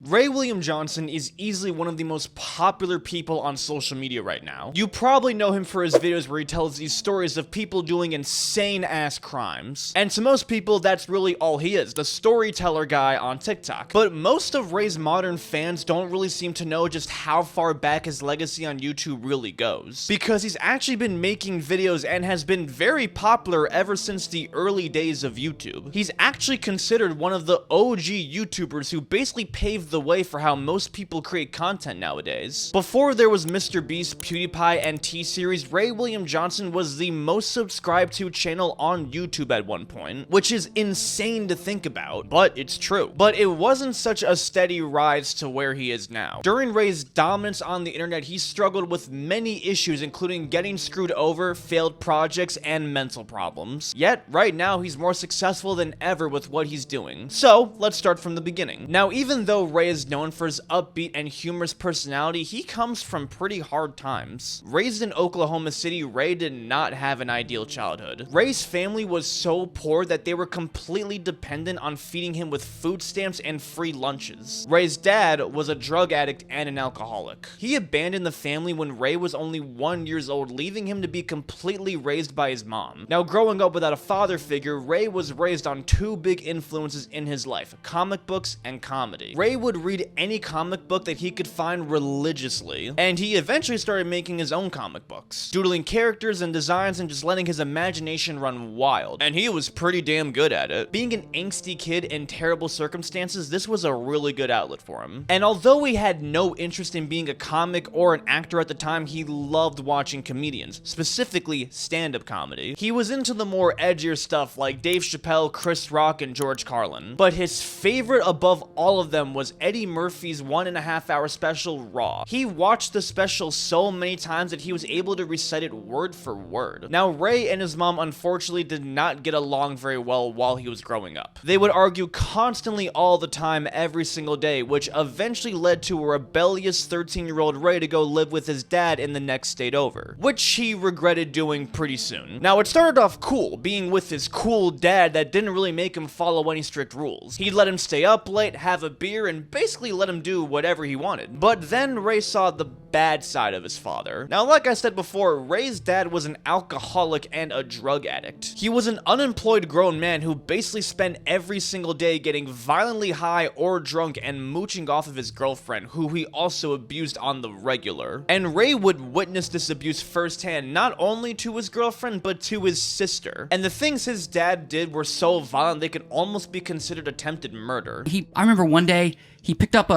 Ray William Johnson is easily one of the most popular people on social media right now. You probably know him for his videos where he tells these stories of people doing insane ass crimes. And to most people, that's really all he is, the storyteller guy on TikTok. But most of Ray's modern fans don't really seem to know just how far back his legacy on YouTube really goes, because he's actually been making videos and has been very popular ever since the early days of YouTube. He's actually considered one of the OG YouTubers who basically paved the way for how most people create content nowadays. Before there was Mr. Beast, PewDiePie, and T-Series, Ray William Johnson was the most subscribed to channel on YouTube at one point, which is insane to think about, but it's true. But it wasn't such a steady rise to where he is now. During Ray's dominance on the internet, he struggled with many issues, including getting screwed over, failed projects, and mental problems. Yet, right now, he's more successful than ever with what he's doing. So, let's start from the beginning. Now, even though Ray is known for his upbeat and humorous personality, he comes from pretty hard times. Raised in Oklahoma City, Ray did not have an ideal childhood. Ray's family was so poor that they were completely dependent on feeding him with food stamps and free lunches. Ray's dad was a drug addict and an alcoholic. He abandoned the family when Ray was only 1 year old, leaving him to be completely raised by his mom. Now, growing up without a father figure, Ray was raised on two big influences in his life: comic books and comedy. Ray would read any comic book that he could find religiously, and he eventually started making his own comic books, doodling characters and designs and just letting his imagination run wild. And he was pretty damn good at it. Being an angsty kid in terrible circumstances, this was a really good outlet for him. And although he had no interest in being a comic or an actor at the time, he loved watching comedians, specifically stand-up comedy. He was into the more edgier stuff like Dave Chappelle, Chris Rock, and George Carlin. But his favorite above all of them was Eddie Murphy's 1.5 hour special, Raw. He watched the special so many times that he was able to recite it word for word. Now, Ray and his mom unfortunately did not get along very well while he was growing up. They would argue constantly all the time, every single day, which eventually led to a rebellious 13-year-old Ray to go live with his dad in the next state over, which he regretted doing pretty soon. Now, it started off cool, being with his cool dad that didn't really make him follow any strict rules. He'd let him stay up late, have a beer, and basically let him do whatever he wanted. But then Ray saw the bad side of his father. Now, like I said before, Ray's dad was an alcoholic and a drug addict. He was an unemployed grown man who basically spent every single day getting violently high or drunk and mooching off of his girlfriend, who he also abused on the regular. And Ray would witness this abuse firsthand, not only to his girlfriend, but to his sister. And the things his dad did were so violent they could almost be considered attempted murder. I remember one day he picked up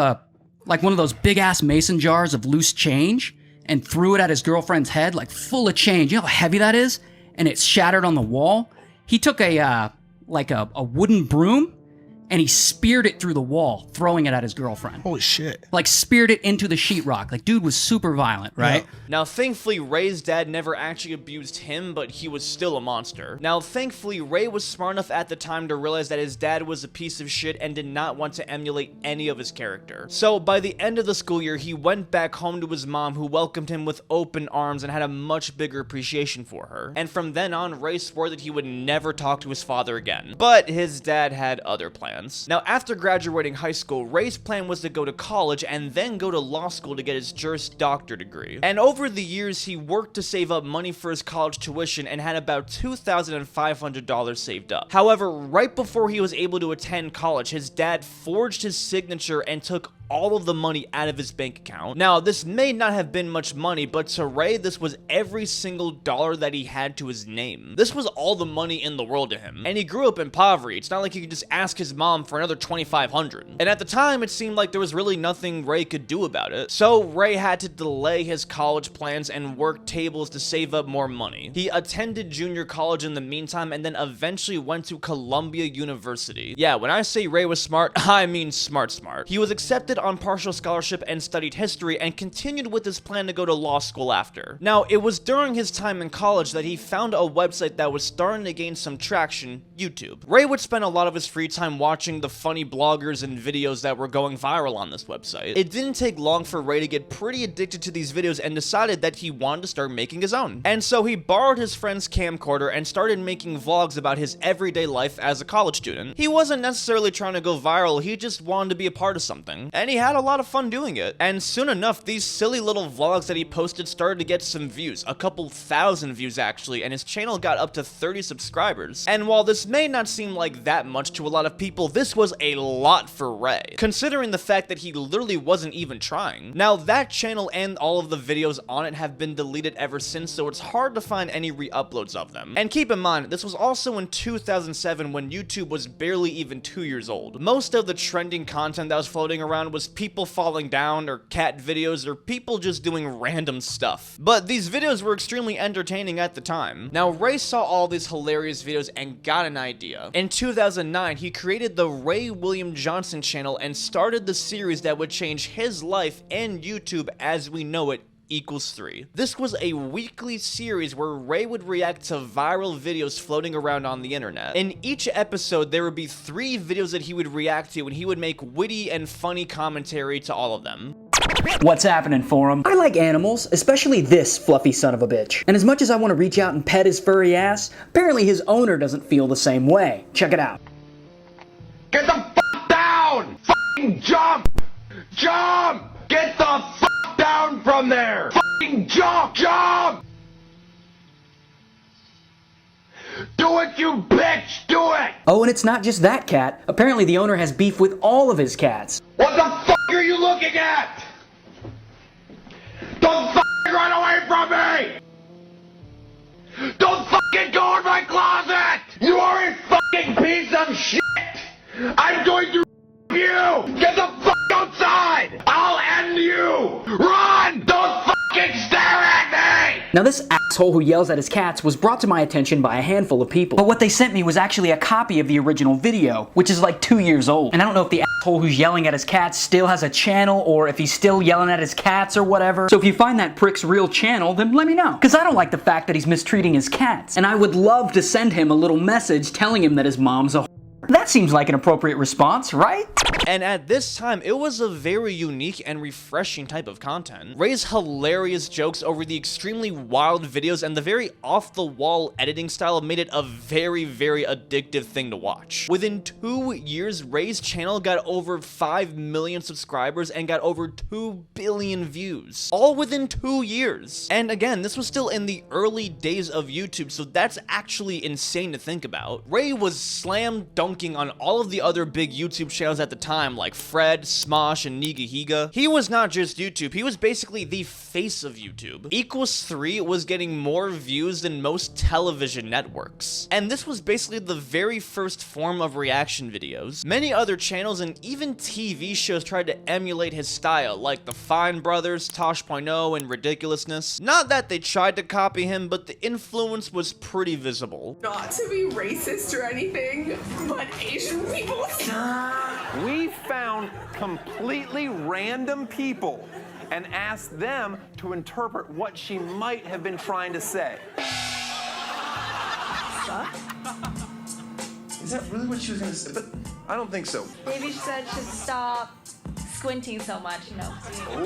one of those big ass mason jars of loose change and threw it at his girlfriend's head, like full of change. You know how heavy that is? And it shattered on the wall. He took a wooden broom and he speared it through the wall, throwing it at his girlfriend. Holy shit. Like, speared it into the sheetrock. Like, dude was super violent, right? Yeah. Now, thankfully, Ray's dad never actually abused him, but he was still a monster. Now, thankfully, Ray was smart enough at the time to realize that his dad was a piece of shit and did not want to emulate any of his character. So, by the end of the school year, he went back home to his mom, who welcomed him with open arms and had a much bigger appreciation for her. And from then on, Ray swore that he would never talk to his father again. But his dad had other plans. Now, after graduating high school, Ray's plan was to go to college and then go to law school to get his Juris Doctor degree. And over the years, he worked to save up money for his college tuition and had about $2,500 saved up. However, right before he was able to attend college, his dad forged his signature and took all of the money out of his bank account. Now, this may not have been much money, but to Ray, this was every single dollar that he had to his name. This was all the money in the world to him. And he grew up in poverty. It's not like he could just ask his mom for another $2,500. And at the time, it seemed like there was really nothing Ray could do about it. So Ray had to delay his college plans and work tables to save up more money. He attended junior college in the meantime and then eventually went to Columbia University. Yeah, when I say Ray was smart, I mean smart. He was accepted on partial scholarship and studied history and continued with his plan to go to law school after. Now, it was during his time in college that he found a website that was starting to gain some traction, YouTube. Ray would spend a lot of his free time watching the funny bloggers and videos that were going viral on this website. It didn't take long for Ray to get pretty addicted to these videos and decided that he wanted to start making his own. And so he borrowed his friend's camcorder and started making vlogs about his everyday life as a college student. He wasn't necessarily trying to go viral, he just wanted to be a part of something. And he had a lot of fun doing it. And soon enough, these silly little vlogs that he posted started to get some views, a couple thousand views actually, and his channel got up to 30 subscribers. And while this may not seem like that much to a lot of people, this was a lot for Ray, considering the fact that he literally wasn't even trying. Now, that channel and all of the videos on it have been deleted ever since, so it's hard to find any re-uploads of them. And keep in mind, this was also in 2007 when YouTube was barely even 2 years old. Most of the trending content that was floating around was people falling down, or cat videos, or people just doing random stuff. But these videos were extremely entertaining at the time. Now, Ray saw all these hilarious videos and got an idea. In 2009, he created the Ray William Johnson channel and started the series that would change his life and YouTube as we know it, Equals 3. This was a weekly series where Ray would react to viral videos floating around on the internet. In each episode, there would be 3 videos that he would react to, and he would make witty and funny commentary to all of them. What's happening, forum? I like animals, especially this fluffy son of a bitch. And as much as I want to reach out and pet his furry ass, apparently his owner doesn't feel the same way. Check it out. Get the f*** down! F***ing jump! Jump! Get the f*** down from there! F***ing jump! Jump! Do it, you bitch! Do it! Oh, and it's not just that cat. Apparently the owner has beef with all of his cats. What the f*** are you looking at? Don't f***ing run away from me! Don't f***ing go in my closet! You are a f***ing piece of shit! I'm going to you! Get the f*** outside! I'll end you! Run! Don't f***ing stare at me! Now this asshole who yells at his cats was brought to my attention by a handful of people. But what they sent me was actually a copy of the original video, which is like 2 years old. And I don't know if the asshole who's yelling at his cats still has a channel, or if he's still yelling at his cats or whatever. So if you find that prick's real channel, then let me know. Because I don't like the fact that he's mistreating his cats. And I would love to send him a little message telling him that his mom's a That seems like an appropriate response, right? And at this time, it was a very unique and refreshing type of content. Ray's hilarious jokes over the extremely wild videos and the very off-the-wall editing style made it a very, very addictive thing to watch. Within 2 years, Ray's channel got over 5 million subscribers and got over 2 billion views. All within 2 years. And again, this was still in the early days of YouTube, so that's actually insane to think about. Ray was slam dunking on all of the other big YouTube channels at the time, like Fred, Smosh, and Nigahiga. He was not just YouTube, he was basically the face of YouTube. Equals 3 was getting more views than most television networks. And this was basically the very first form of reaction videos. Many other channels and even TV shows tried to emulate his style, like the Fine Brothers, Tosh.0, and Ridiculousness. Not that they tried to copy him, but the influence was pretty visible. Not to be racist or anything, but Asian people. We found completely random people and asked them to interpret what she might have been trying to say. Is that really what she was gonna say? But I don't think so. Maybe she said she should stop squinting so much, you know.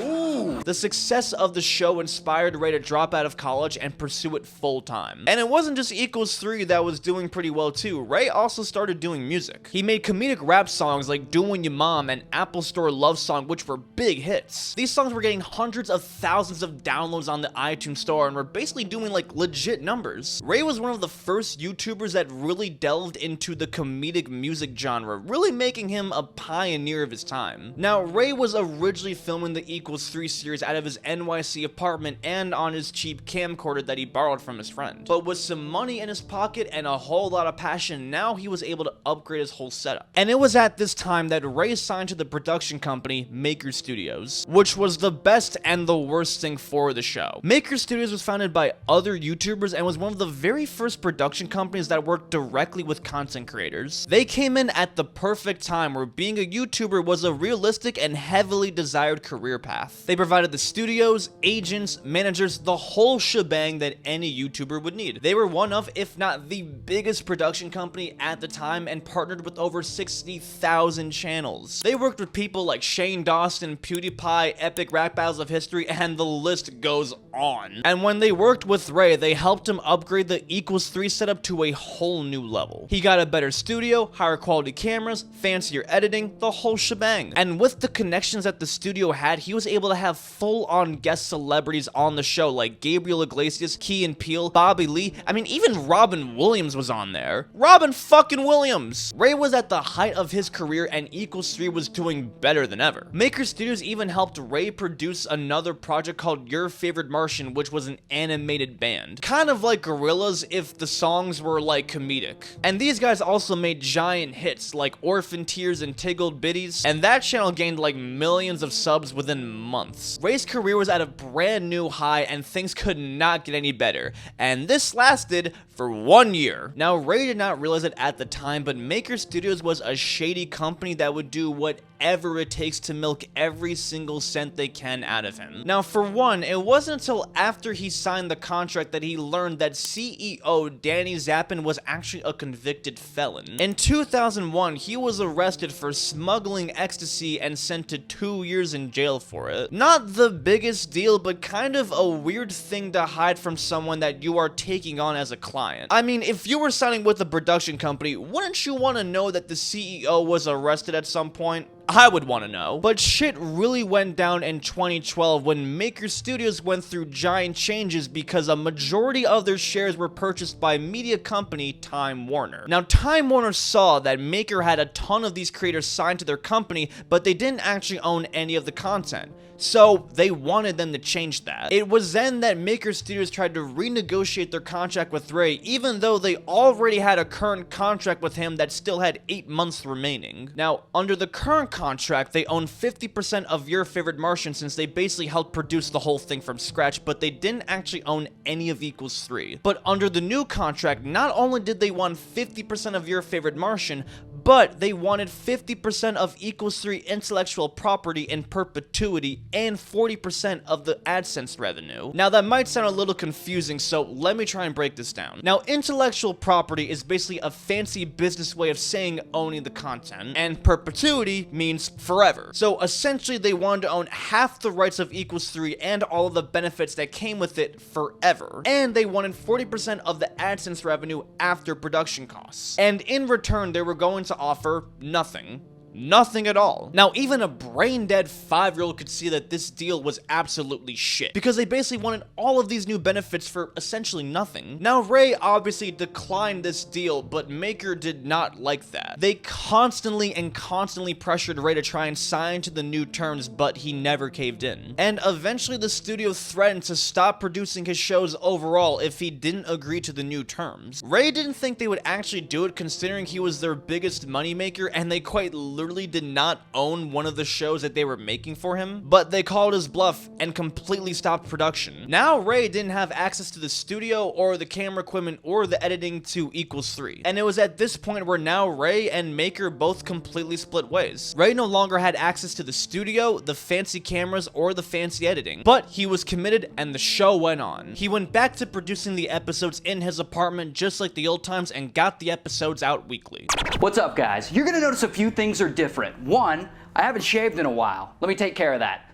Ooh. The success of the show inspired Ray to drop out of college and pursue it full-time. And it wasn't just Equals 3 that was doing pretty well too. Ray also started doing music. He made comedic rap songs like Doing Your Mom and Apple Store Love Song, which were big hits. These songs were getting hundreds of thousands of downloads on the iTunes store and were basically doing like legit numbers. Ray was one of the first YouTubers that really delved into the comedic music genre, really making him a pioneer of his time. Now, Ray was originally filming the Equals 3 series out of his NYC apartment and on his cheap camcorder that he borrowed from his friend. But with some money in his pocket and a whole lot of passion, now he was able to upgrade his whole setup. And it was at this time that Ray signed to the production company Maker Studios, which was the best and the worst thing for the show. Maker Studios was founded by other YouTubers and was one of the very first production companies that worked directly with content creators. They came in at the perfect time where being a YouTuber was a realistic and heavily desired career path. They provided the studios, agents, managers, the whole shebang that any YouTuber would need. They were one of, if not the biggest production company at the time and partnered with over 60,000 channels. They worked with people like Shane Dawson, PewDiePie, Epic Rap Battles of History, and the list goes on. And when they worked with Ray, they helped him upgrade the Equals 3 setup to a whole new level. He got a better studio, higher quality cameras, fancier editing, the whole shebang. And with the connections that the studio had, he was able to have full-on guest celebrities on the show, like Gabriel Iglesias, Key and Peele, Bobby Lee. I mean, even Robin Williams was on there. Robin fucking Williams! Ray was at the height of his career, and Equals 3 was doing better than ever. Maker Studios even helped Ray produce another project called Your Favorite Martian, which was an animated band. Kind of like Gorillaz if the songs were like comedic. And these guys also made giant hits like Orphan Tears and Tiggled Bitties, and that channel gained like millions of subs within months. Ray's career was at a brand new high, and things could not get any better. And this lasted for 1 year. Now, Ray did not realize it at the time, but Maker Studios was a shady company that would do whatever it takes to milk every single cent they can out of him. Now, for one, it wasn't until after he signed the contract that he learned that CEO Danny Zappin was actually a convicted felon. In 2001, he was arrested for smuggling ecstasy and sent to 2 years in jail for it. Not the biggest deal, but kind of a weird thing to hide from someone that you are taking on as a client. I mean, if you were signing with a production company, wouldn't you want to know that the CEO was arrested at some point? I would want to know. But shit really went down in 2012 when Maker Studios went through giant changes because a majority of their shares were purchased by media company Time Warner. Now, Time Warner saw that Maker had a ton of these creators signed to their company, but they didn't actually own any of the content. So they wanted them to change that. It was then that Maker Studios tried to renegotiate their contract with Ray, even though they already had a current contract with him that still had 8 months remaining. Now, under the current contract, they own 50% of Your Favorite Martian since they basically helped produce the whole thing from scratch, but they didn't actually own any of Equals 3. But under the new contract, not only did they want 50% of Your Favorite Martian, but they wanted 50% of Equals 3 intellectual property in perpetuity and 40% of the AdSense revenue. Now, that might sound a little confusing, so let me try and break this down. Now, intellectual property is basically a fancy business way of saying owning the content, and perpetuity means forever. So essentially, they wanted to own half the rights of Equals 3 and all of the benefits that came with it forever. And they wanted 40% of the AdSense revenue after production costs. And in return, they were going to offer nothing. Nothing at all. Now, even a brain-dead 5-year-old could see that this deal was absolutely shit, because they basically wanted all of these new benefits for essentially nothing. Now, Ray obviously declined this deal, but Maker did not like that. They constantly pressured Ray to try and sign to the new terms, but he never caved in. And eventually, the studio threatened to stop producing his shows overall if he didn't agree to the new terms. Ray didn't think they would actually do it, considering he was their biggest moneymaker, and they quite literally did not own one of the shows that they were making for him, but they called his bluff and completely stopped production. Now Ray didn't have access to the studio or the camera equipment or the editing to Equals 3. And it was at this point where now Ray and Maker both completely split ways. Ray no longer had access to the studio, the fancy cameras, or the fancy editing, but he was committed and the show went on. He went back to producing the episodes in his apartment just like the old times and got the episodes out weekly. What's up, guys? You're gonna notice a few things are different. One, I haven't shaved in a while. Let me take care of that.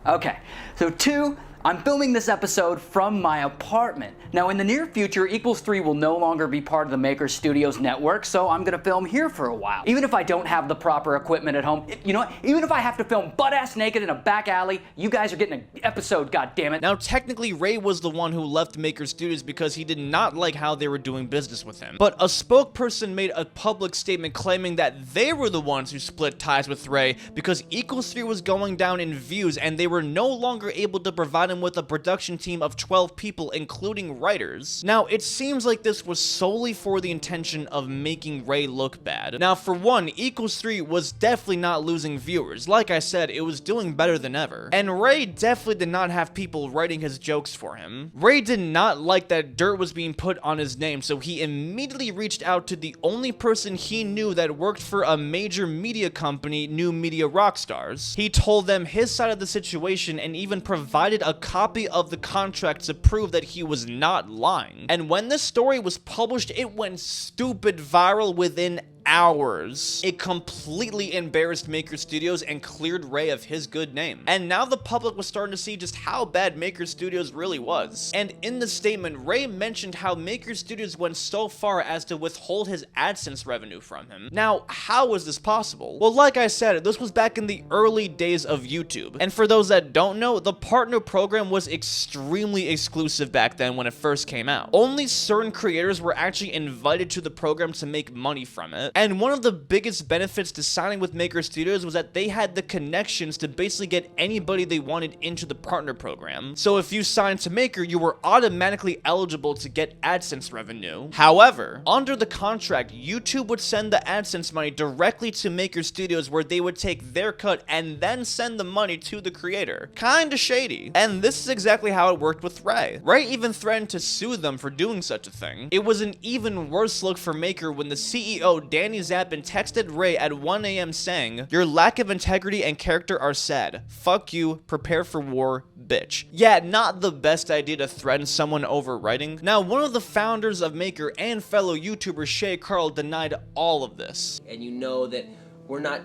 Okay. So 2, I'm filming this episode from my apartment. Now, in the near future, Equals 3 will no longer be part of the Maker Studios network, so I'm gonna film here for a while. Even if I don't have the proper equipment at home, you know what? Even if I have to film butt-ass naked in a back alley, you guys are getting an episode, goddammit. Now, technically, Ray was the one who left Maker Studios because he did not like how they were doing business with him. But a spokesperson made a public statement claiming that they were the ones who split ties with Ray because Equals 3 was going down in views and they were no longer able to provide him with a production team of 12 people, including writers. Now, it seems like this was solely for the intention of making Ray look bad. Now, for one, Equals 3 was definitely not losing viewers. Like I said, it was doing better than ever. And Ray definitely did not have people writing his jokes for him. Ray did not like that dirt was being put on his name, so he immediately reached out to the only person he knew that worked for a major media company, New Media Rockstars. He told them his side of the situation and even provided a copy of the contract to prove that he was not lying. And when this story was published, it went stupid viral within hours. It completely embarrassed Maker Studios and cleared Ray of his good name. And now the public was starting to see just how bad Maker Studios really was. And in the statement, Ray mentioned how Maker Studios went so far as to withhold his AdSense revenue from him. Now, how was this possible? Well, like I said, this was back in the early days of YouTube. And for those that don't know, the partner program was extremely exclusive back then when it first came out. Only certain creators were actually invited to the program to make money from it. And one of the biggest benefits to signing with Maker Studios was that they had the connections to basically get anybody they wanted into the partner program. So if you signed to Maker, you were automatically eligible to get AdSense revenue. However, under the contract, YouTube would send the AdSense money directly to Maker Studios, where they would take their cut and then send the money to the creator. Kinda shady. And this is exactly how it worked with Ray. Ray even threatened to sue them for doing such a thing. It was an even worse look for Maker when the CEO, Danny Zappin, texted Ray at 1 a.m. saying, "Your lack of integrity and character are sad. Fuck you, prepare for war, bitch." Yeah, not the best idea to threaten someone over writing. Now, one of the founders of Maker and fellow YouTuber Shay Carl denied all of this. And you know that we're not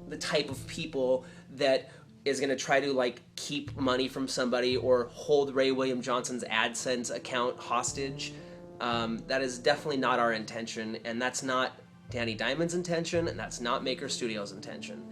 the type of people that is going to try to like keep money from somebody or hold Ray William Johnson's AdSense account hostage. That is definitely not our intention, and that's not Danny Diamond's intention, and that's not Maker Studios' intention.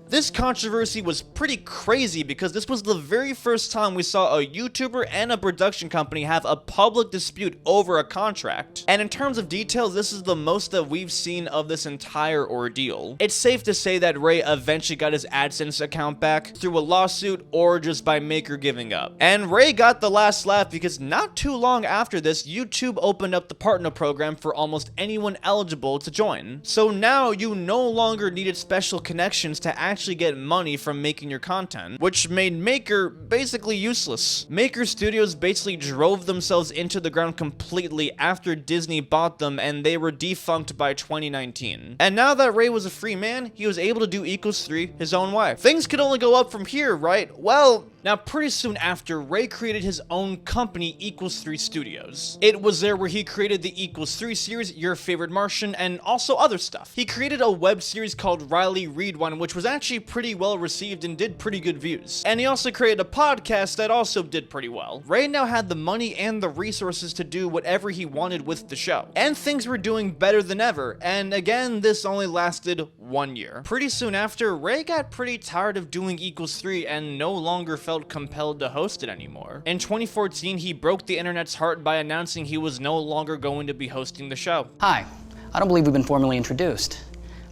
This controversy was pretty crazy because this was the very first time we saw a YouTuber and a production company have a public dispute over a contract. And in terms of details, this is the most that we've seen of this entire ordeal. It's safe to say that Ray eventually got his AdSense account back through a lawsuit or just by Maker giving up. And Ray got the last laugh because not too long after this, YouTube opened up the partner program for almost anyone eligible to join. So now you no longer needed special connections to actually get money from making your content, which made Maker basically useless. Maker Studios basically drove themselves into the ground completely after Disney bought them, and they were defunct by 2019. And now that Ray was a free man, he was able to do Equals 3 his own way. Things could only go up from here, right? Well, now pretty soon after, Ray created his own company, Equals 3 Studios. It was there where he created the Equals 3 series, Your Favorite Martian, and also other stuff. He created a web series called Riley Read One, which was actually pretty well received and did pretty good views. And he also created a podcast that also did pretty well. Ray now had the money and the resources to do whatever he wanted with the show. And things were doing better than ever. And again, this only lasted 1 year. Pretty soon after, Ray got pretty tired of doing Equals 3 and no longer felt compelled to host it anymore. In 2014, he broke the internet's heart by announcing he was no longer going to be hosting the show. Hi, I don't believe we've been formally introduced.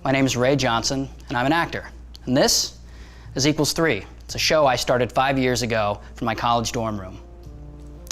My name is Ray Johnson, and I'm an actor. And this is Equals 3. It's a show I started 5 years ago from my college dorm room.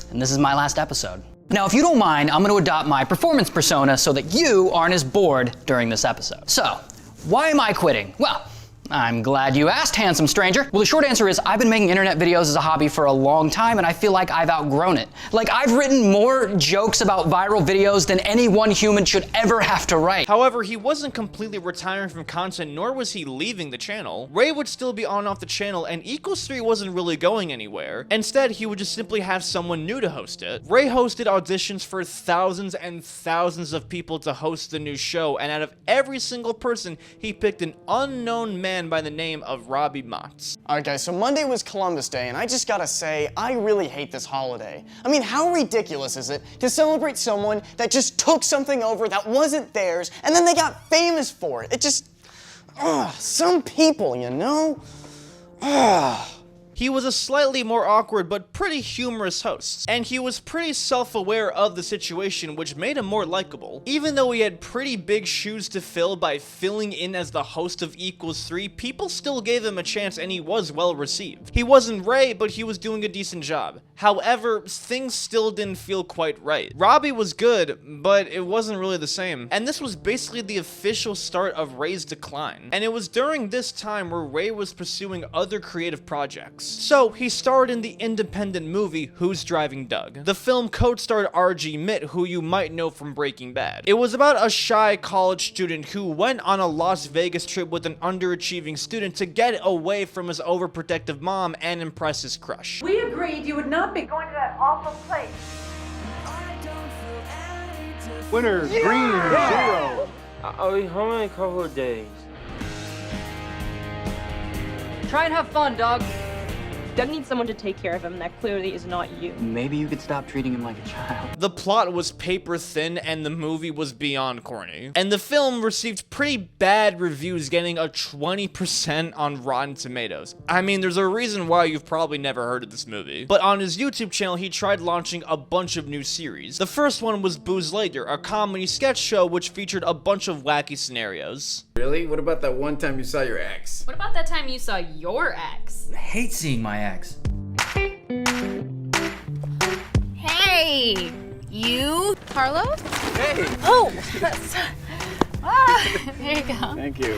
And this is my last episode. Now, if you don't mind, I'm going to adopt my performance persona so that you aren't as bored during this episode. So, why am I quitting? Well, I'm glad you asked, handsome stranger. Well, the short answer is I've been making internet videos as a hobby for a long time, and I feel like I've outgrown it. Like, I've written more jokes about viral videos than any one human should ever have to write. However, he wasn't completely retiring from content, nor was he leaving the channel. Ray would still be on and off the channel, and Equals 3 wasn't really going anywhere. Instead, he would just simply have someone new to host it. Ray hosted auditions for thousands and thousands of people to host the new show, and out of every single person, he picked an unknown man by the name of Robbie Motz. Okay, so Monday was Columbus Day, and I just gotta say, I really hate this holiday. I mean, how ridiculous is it to celebrate someone that just took something over that wasn't theirs, and then they got famous for it? It just, some people, you know? He was a slightly more awkward but pretty humorous host, and he was pretty self-aware of the situation, which made him more likable. Even though he had pretty big shoes to fill by filling in as the host of Equals 3, people still gave him a chance and he was well received. He wasn't Ray, but he was doing a decent job. However, things still didn't feel quite right. Robbie was good, but it wasn't really the same. And this was basically the official start of Ray's decline. And it was during this time where Ray was pursuing other creative projects. So, he starred in the independent movie Who's Driving Doug. The film co-starred R.G. Mitt, who you might know from Breaking Bad. It was about a shy college student who went on a Las Vegas trip with an underachieving student to get away from his overprotective mom and impress his crush. We agreed you would not be going to that awful place. Winner, green, 0. I'll be home in a couple of days. Try and have fun, dog. Doug needs someone to take care of him. That clearly is not you. Maybe you could stop treating him like a child. The plot was paper thin and the movie was beyond corny. And the film received pretty bad reviews, getting a 20% on Rotten Tomatoes. I mean, there's a reason why you've probably never heard of this movie. But on his YouTube channel, he tried launching a bunch of new series. The first one was Booze Later, a comedy sketch show which featured a bunch of wacky scenarios. Really? What about that one time you saw your ex? What about that time you saw your ex? I hate seeing my ex. Hey, you? Carlos? Hey! Oh, that's... there you go. Thank you.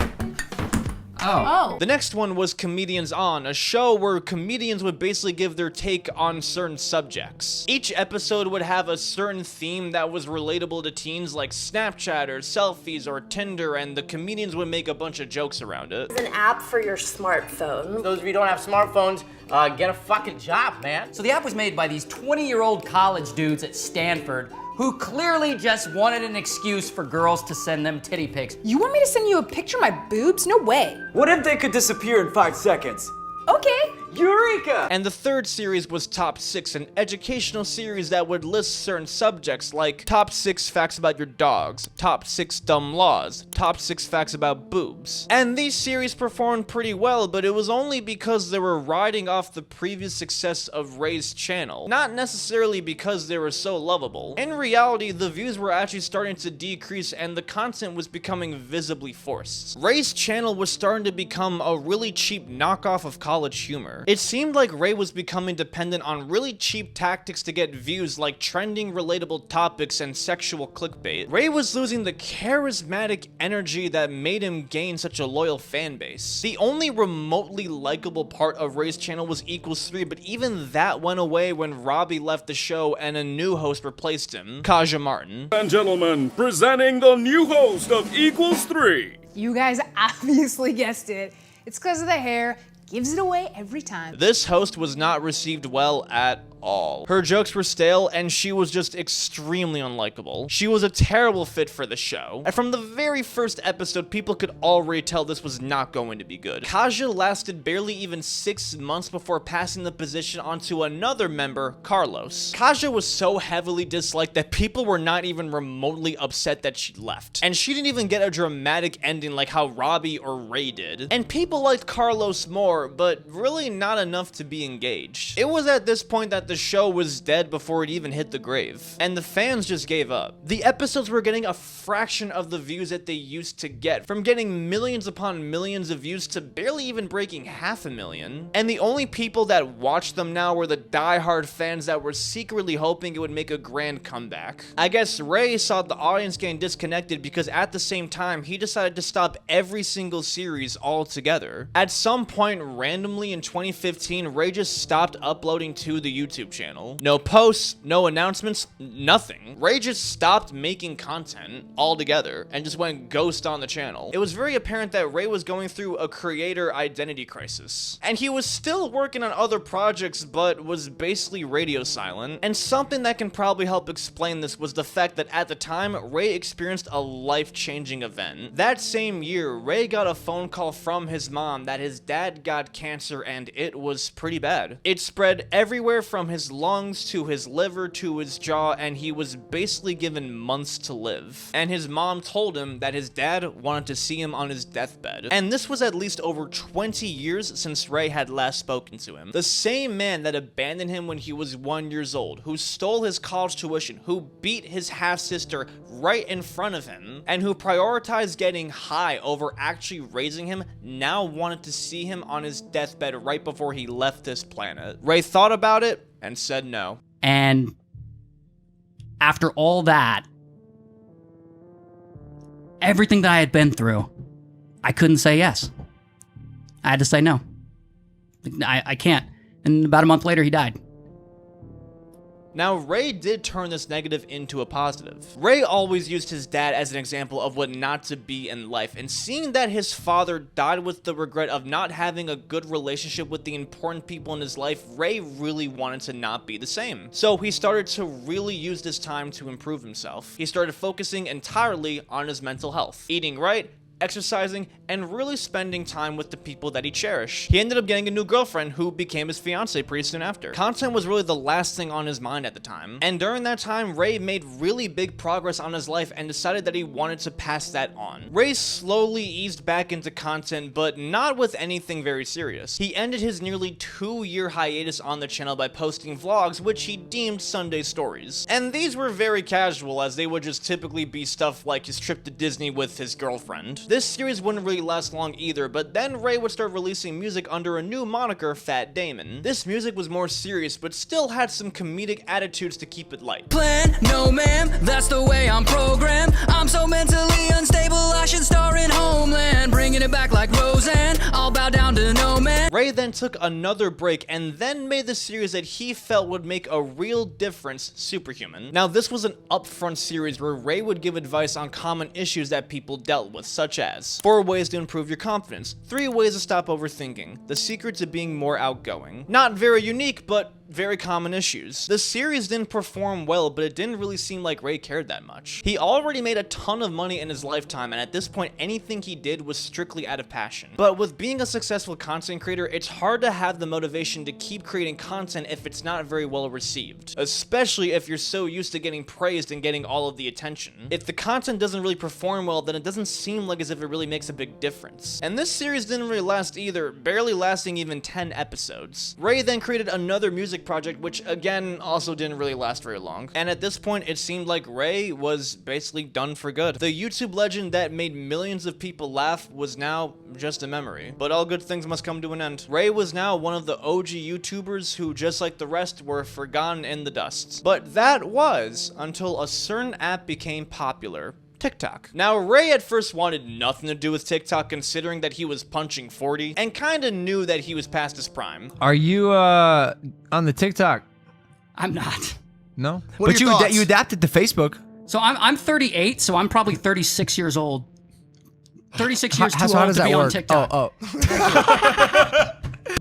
Oh. The next one was Comedians On, a show where comedians would basically give their take on certain subjects. Each episode would have a certain theme that was relatable to teens, like Snapchat or selfies or Tinder, and the comedians would make a bunch of jokes around it. It's an app for your smartphone. Those of you who don't have smartphones, get a fucking job, man. So the app was made by these 20-year-old college dudes at Stanford who clearly just wanted an excuse for girls to send them titty pics. You want me to send you a picture of my boobs? No way. What if they could disappear in 5 seconds? Okay. Eureka! And the third series was Top 6, an educational series that would list certain subjects like Top 6 Facts About Your Dogs, Top 6 Dumb Laws, Top 6 Facts About Boobs. And these series performed pretty well, but it was only because they were riding off the previous success of Ray's channel, not necessarily because they were so lovable. In reality, the views were actually starting to decrease and the content was becoming visibly forced. Ray's channel was starting to become a really cheap knockoff of college humor. It seemed like Ray was becoming dependent on really cheap tactics to get views, like trending relatable topics and sexual clickbait. Ray was losing the charismatic energy that made him gain such a loyal fan base. The only remotely likable part of Ray's channel was Equals 3, but even that went away when Robbie left the show and a new host replaced him, Kaja Martin. And gentlemen, presenting the new host of Equals 3. You guys obviously guessed it. It's because of the hair. Gives it away every time. This host was not received well at all. Her jokes were stale and she was just extremely unlikable. She was a terrible fit for the show. And from the very first episode, people could already tell this was not going to be good. Kaja lasted barely even 6 months before passing the position onto another member, Carlos. Kaja was so heavily disliked that people were not even remotely upset that she left. And she didn't even get a dramatic ending like how Robbie or Ray did. And people liked Carlos more, but really not enough to be engaged. It was at this point that the show was dead before it even hit the grave, and the fans just gave up. The episodes were getting a fraction of the views that they used to get, from getting millions upon millions of views to barely even breaking 500,000. And the only people that watched them now were the die-hard fans that were secretly hoping it would make a grand comeback. I guess Ray saw the audience getting disconnected because at the same time, he decided to stop every single series altogether. At some point, randomly in 2015, Ray just stopped uploading to the YouTube channel. No posts, no announcements, nothing. Ray just stopped making content altogether and just went ghost on the channel. It was very apparent that Ray was going through a creator identity crisis. And he was still working on other projects, but was basically radio silent. And something that can probably help explain this was the fact that at the time, Ray experienced a life-changing event. That same year, Ray got a phone call from his mom that his dad got cancer and it was pretty bad. It spread everywhere from his lungs to his liver to his jaw, and he was basically given months to live. And his mom told him that his dad wanted to see him on his deathbed. And this was at least over 20 years since Ray had last spoken to him. The same man that abandoned him when he was 1 year old, who stole his college tuition, who beat his half-sister right in front of him, and who prioritized getting high over actually raising him, now wanted to see him on his deathbed right before he left this planet. Ray thought about it and said no. And after all that, everything that I had been through, I couldn't say yes. I had to say no. I can't. And about a month later, he died. Now, Ray did turn this negative into a positive. Ray always used his dad as an example of what not to be in life, and seeing that his father died with the regret of not having a good relationship with the important people in his life, Ray really wanted to not be the same. So he started to really use this time to improve himself. He started focusing entirely on his mental health, eating right, exercising, and really spending time with the people that he cherished. He ended up getting a new girlfriend who became his fiance pretty soon after. Content was really the last thing on his mind at the time, and during that time, Ray made really big progress on his life and decided that he wanted to pass that on. Ray slowly eased back into content, but not with anything very serious. He ended his nearly 2-year hiatus on the channel by posting vlogs, which he deemed Sunday stories. And these were very casual, as they would just typically be stuff like his trip to Disney with his girlfriend. This series wouldn't really last long either, but then Ray would start releasing music under a new moniker, Fat Damon. This music was more serious, but still had some comedic attitudes to keep it light. Plan, no ma'am, that's the way I'm programmed. I'm so mentally unstable, I should star in Homeland. Bringing it back like Roseanne, I'll bow down to no man. Ray then took another break and then made the series that he felt would make a real difference, Superhuman. Now, this was an upfront series where Ray would give advice on common issues that people dealt with, such as 4 ways to improve your confidence, 3 ways to stop overthinking, the secret to being more outgoing. Not very unique, but very common issues. The series didn't perform well, but it didn't really seem like Ray cared that much. He already made a ton of money in his lifetime, and at this point, anything he did was strictly out of passion. But with being a successful content creator, it's hard to have the motivation to keep creating content if it's not very well received, especially if you're so used to getting praised and getting all of the attention. If the content doesn't really perform well, then it doesn't seem like as if it really makes a big difference. And this series didn't really last either, barely lasting even 10 episodes. Ray then created another music project, which again also didn't really last very long. And at this point, it seemed like Ray was basically done for good. The YouTube legend that made millions of people laugh was now just a memory. But all good things must come to an end. Ray was now one of the OG YouTubers who, just like the rest, were forgotten in the dust. But that was until a certain app became popular. TikTok. Now, Ray at first wanted nothing to do with TikTok, considering that he was punching 40 and kinda knew that he was past his prime. Are you on the TikTok? I'm not. No? What are But your thoughts? you adapted to Facebook. So I'm 38, so I'm probably 36 years old. 36 years How too does old to that be on work? TikTok.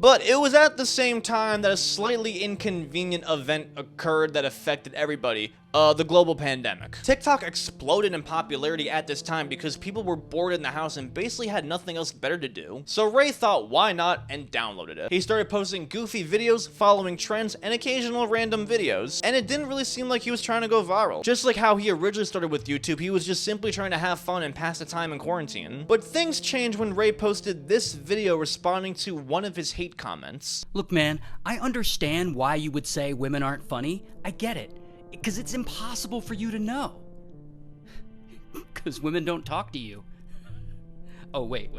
But it was at the same time that a slightly inconvenient event occurred that affected everybody. The global pandemic. TikTok exploded in popularity at this time because people were bored in the house and basically had nothing else better to do. So Ray thought, why not, and downloaded it. He started posting goofy videos, following trends, and occasional random videos, and it didn't really seem like he was trying to go viral. Just like how he originally started with YouTube, he was just simply trying to have fun and pass the time in quarantine. But things changed when Ray posted this video responding to one of his hate comments. Look, man, I understand why you would say women aren't funny. I get it. Because it's impossible for you to know. Because women don't talk to you. Oh, wait.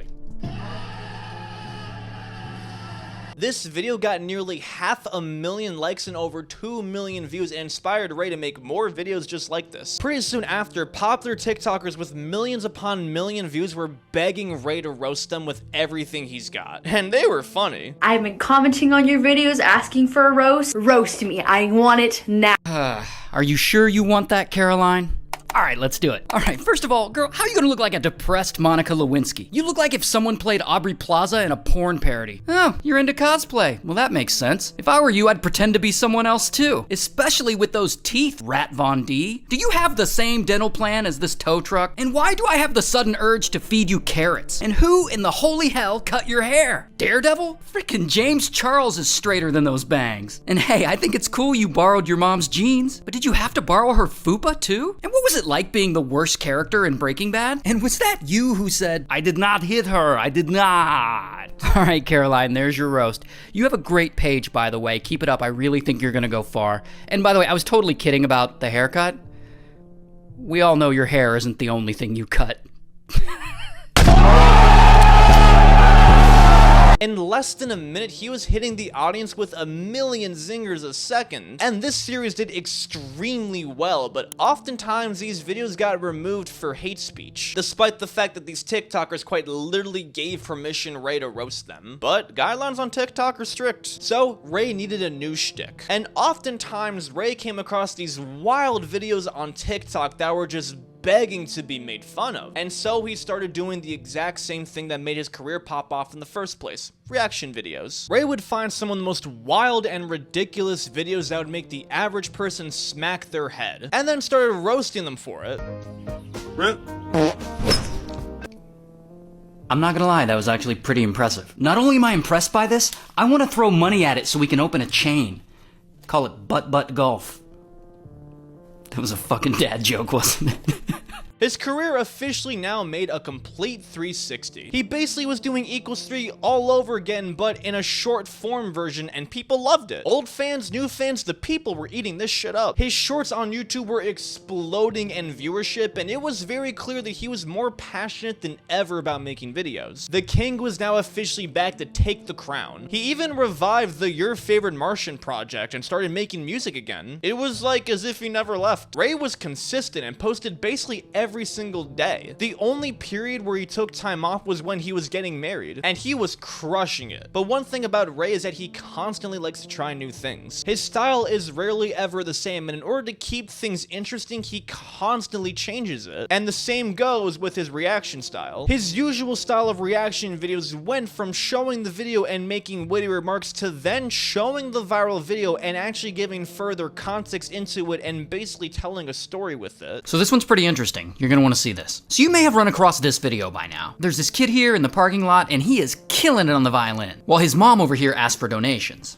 This video got nearly 500,000 likes and over 2 million views and inspired Ray to make more videos just like this. Pretty soon after, popular TikTokers with millions upon million views were begging Ray to roast them with everything he's got. And they were funny. I've been commenting on your videos asking for a roast. Roast me. I want it now. Are you sure you want that, Caroline? All right, let's do it. All right, first of all, girl, how are you gonna look like a depressed Monica Lewinsky? You look like if someone played Aubrey Plaza in a porn parody. Oh, you're into cosplay. Well, that makes sense. If I were you, I'd pretend to be someone else too. Especially with those teeth, Rat Von D. Do you have the same dental plan as this tow truck? And why do I have the sudden urge to feed you carrots? And who in the holy hell cut your hair? Daredevil? Frickin' James Charles is straighter than those bangs. And hey, I think it's cool you borrowed your mom's jeans, but did you have to borrow her fupa too? And what was it like being the worst character in Breaking Bad? And was that you who said, I did not hit her, I did not? All right, Caroline, there's your roast. You have a great page, by the way. Keep it up. I really think you're gonna go far. And by the way, I was totally kidding about the haircut. We all know your hair isn't the only thing you cut. In less than a minute, he was hitting the audience with 1 million zingers a second. And this series did extremely well, but oftentimes these videos got removed for hate speech, despite the fact that these TikTokers quite literally gave permission Ray to roast them. But guidelines on TikTok are strict, so Ray needed a new shtick. And oftentimes Ray came across these wild videos on TikTok that were just begging to be made fun of. And so he started doing the exact same thing that made his career pop off in the first place: reaction videos. Ray would find some of the most wild and ridiculous videos that would make the average person smack their head, and then started roasting them for it. I'm not gonna lie, that was actually pretty impressive. Not only am I impressed by this, I want to throw money at it so we can open a chain. Call it Butt Golf. That was a fucking dad joke, wasn't it? His career officially now made a complete 360. He basically was doing =3 all over again, but in a short form version, and people loved it. Old fans, new fans, the people were eating this shit up. His shorts on YouTube were exploding in viewership, and it was very clear that he was more passionate than ever about making videos. The king was now officially back to take the crown. He even revived the Your Favorite Martian project and started making music again. It was like as if he never left. Ray was consistent and posted basically every single day. The only period where he took time off was when he was getting married, and he was crushing it. But one thing about Ray is that he constantly likes to try new things. His style is rarely ever the same, and in order to keep things interesting, he constantly changes it. And the same goes with his reaction style. His usual style of reaction videos went from showing the video and making witty remarks to then showing the viral video and actually giving further context into it and basically telling a story with it. So this one's pretty interesting. You're gonna want to see this. So you may have run across this video by now. There's this kid here in the parking lot, and he is killing it on the violin, while his mom over here asks for donations.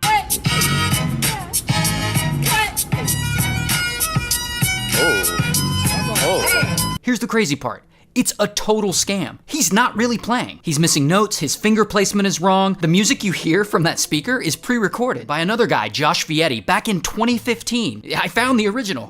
Here's the crazy part. It's a total scam. He's not really playing. He's missing notes, his finger placement is wrong. The music you hear from that speaker is pre-recorded by another guy, Josh Vietti, back in 2015. I found the original.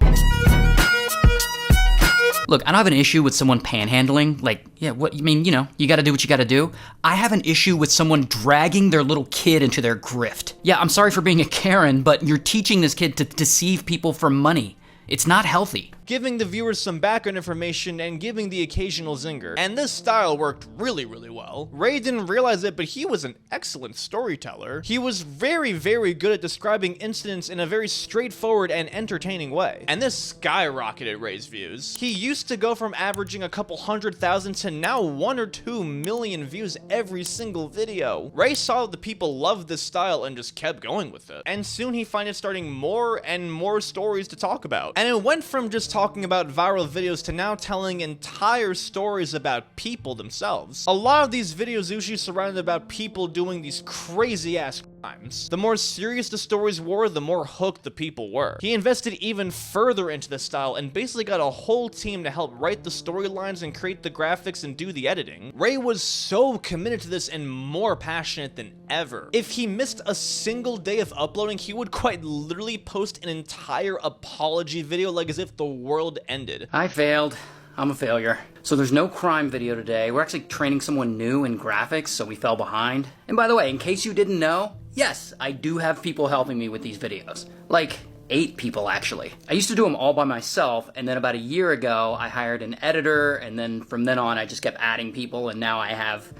Look, I don't have an issue with someone panhandling. Like, yeah, what, I mean, you know, you gotta do what you gotta do. I have an issue with someone dragging their little kid into their grift. Yeah, I'm sorry for being a Karen, but you're teaching this kid to deceive people for money. It's not healthy. Giving the viewers some background information and giving the occasional zinger. And this style worked really, really well. Ray didn't realize it, but he was an excellent storyteller. He was very, very good at describing incidents in a very straightforward and entertaining way. And this skyrocketed Ray's views. He used to go from averaging a couple 100,000 to now 1 or 2 million views every single video. Ray saw that the people loved this style and just kept going with it. And soon he found it starting more and more stories to talk about. And it went from just talking about viral videos to now telling entire stories about people themselves. A lot of these videos usually surrounded about people doing these crazy ass crimes. The more serious the stories were, the more hooked the people were. He invested even further into the style and basically got a whole team to help write the storylines and create the graphics and do the editing. Ray was so committed to this and more passionate than ever. If he missed a single day of uploading, he would quite literally post an entire apology video like as if the world ended. I failed. I'm a failure. So there's no crime video today. We're actually training someone new in graphics, so we fell behind. And by the way, in case you didn't know, yes, I do have people helping me with these videos. Like 8 people actually. I used to do them all by myself, and then about a year ago, I hired an editor, and then from then on, I just kept adding people, and now I have,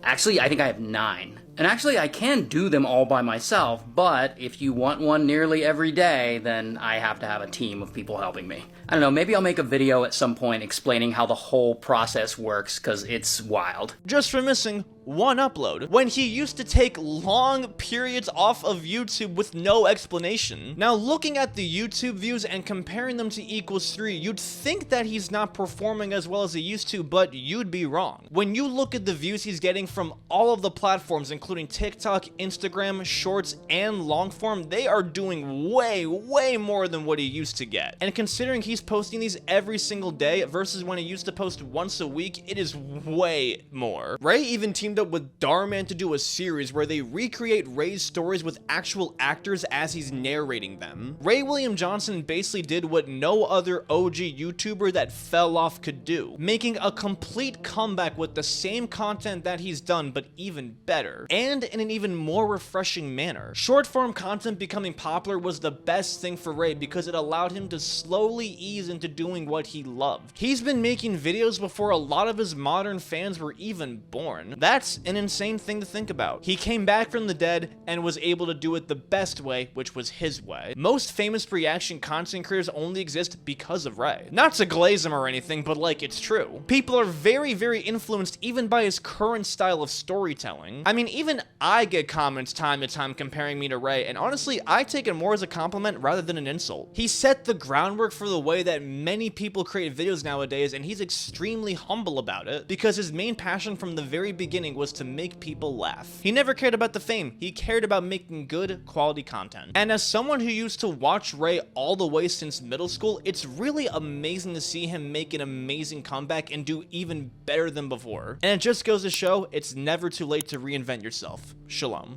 actually, I think I have 9. And actually, I can do them all by myself, but if you want one nearly every day, then I have to have a team of people helping me. I don't know, maybe I'll make a video at some point explaining how the whole process works, because it's wild. Just for missing 1 upload, when he used to take long periods off of YouTube with no explanation. Now, looking at the YouTube views and comparing them to =3, you'd think that he's not performing as well as he used to, but you'd be wrong. When you look at the views he's getting from all of the platforms, including TikTok, Instagram, Shorts, and Longform, they are doing way, way more than what he used to get. And considering he's posting these every single day versus when he used to post once a week, it is way more. Ray even teamed teamed up with Darman to do a series where they recreate Ray's stories with actual actors as he's narrating them. Ray William Johnson basically did what no other OG YouTuber that fell off could do, making a complete comeback with the same content that he's done, but even better, and in an even more refreshing manner. Short form content becoming popular was the best thing for Ray because it allowed him to slowly ease into doing what he loved. He's been making videos before a lot of his modern fans were even born. That's an insane thing to think about. He came back from the dead and was able to do it the best way, which was his way. Most famous reaction content creators only exist because of Ray. Not to glaze him or anything, but like, it's true. People are very, very influenced even by his current style of storytelling. I mean, even I get comments time to time comparing me to Ray, and honestly, I take it more as a compliment rather than an insult. He set the groundwork for the way that many people create videos nowadays, and he's extremely humble about it because his main passion from the very beginning was to make people laugh. He never cared about the fame, he cared about making good quality content. And as someone who used to watch Ray all the way since middle school, it's really amazing to see him make an amazing comeback and do even better than before. And it just goes to show it's never too late to reinvent yourself. Shalom.